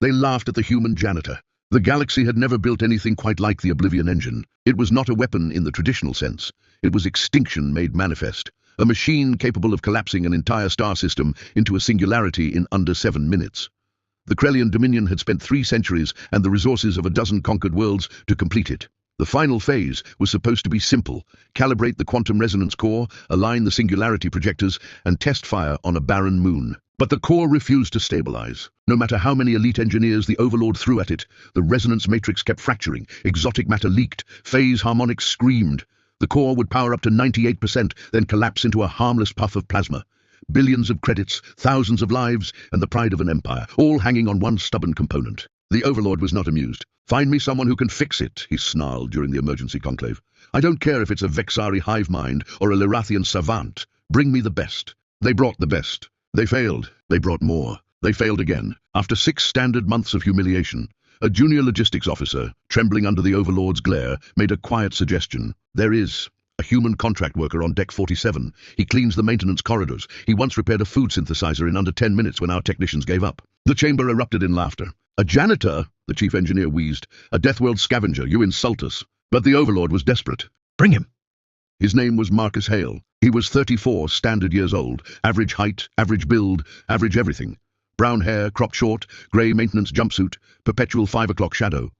They laughed at the human janitor. The galaxy had never built anything quite like the Oblivion Engine. It was not a weapon in the traditional sense. It was extinction made manifest. A machine capable of collapsing an entire star system into a singularity in under 7 minutes. The Krellian Dominion had spent 3 centuries and the resources of a dozen conquered worlds to complete it. The final phase was supposed to be simple: calibrate the quantum resonance core, align the singularity projectors, and test fire on a barren moon. But the core refused to stabilize. No matter how many elite engineers the Overlord threw at it, the resonance matrix kept fracturing, exotic matter leaked, phase harmonics screamed. The core would power up to 98%, then collapse into a harmless puff of plasma. Billions of credits, thousands of lives, and the pride of an empire, all hanging on one stubborn component. The Overlord was not amused. "Find me someone who can fix it," he snarled during the emergency conclave. "I don't care if it's a Vexari hive mind or a Lyrathian savant. Bring me the best." They brought the best. They failed. They brought more. They failed again. After 6 standard months of humiliation, a junior logistics officer, trembling under the Overlord's glare, made a quiet suggestion. "There is a human contract worker on Deck 47. He cleans the maintenance corridors. He once repaired a food synthesizer in under 10 minutes when our technicians gave up." The chamber erupted in laughter. "A janitor?" the chief engineer wheezed. "A deathworld scavenger. You insult us." But the Overlord was desperate. Bring him. His name was Marcus Hale. He was 34 standard years old, average height, average build, average everything. Brown hair, cropped short, grey maintenance jumpsuit, perpetual 5 o'clock shadow.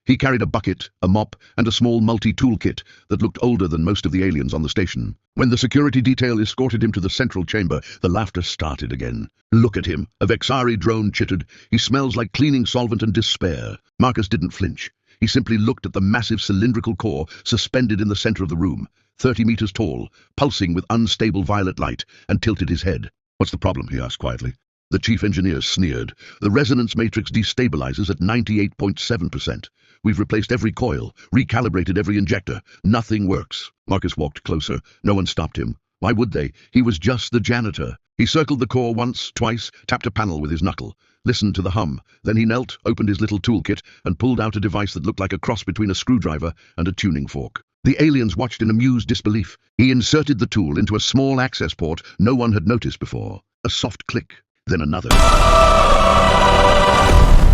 He carried a bucket, a mop, and a small multi-tool kit that looked older than most of the aliens on the station. When the security detail escorted him to the central chamber, the laughter started again. "Look at him," a Vexari drone chittered. "He smells like cleaning solvent and despair." Marcus didn't flinch. He simply looked at the massive cylindrical core suspended in the center of the room, 30 meters tall, pulsing with unstable violet light, and tilted his head. "What's the problem?" he asked quietly. The chief engineer sneered. "The resonance matrix destabilizes at 98.7%. We've replaced every coil, recalibrated every injector. Nothing works." Marcus walked closer. No one stopped him. Why would they? He was just the janitor. He circled the core once, twice, tapped a panel with his knuckle, listened to the hum. Then he knelt, opened his little toolkit, and pulled out a device that looked like a cross between a screwdriver and a tuning fork. The aliens watched in amused disbelief. He inserted the tool into a small access port no one had noticed before. A soft click, then another.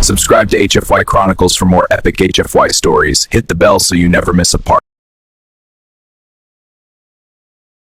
Subscribe to HFY Chronicles for more epic HFY stories. Hit the bell so you never miss a part.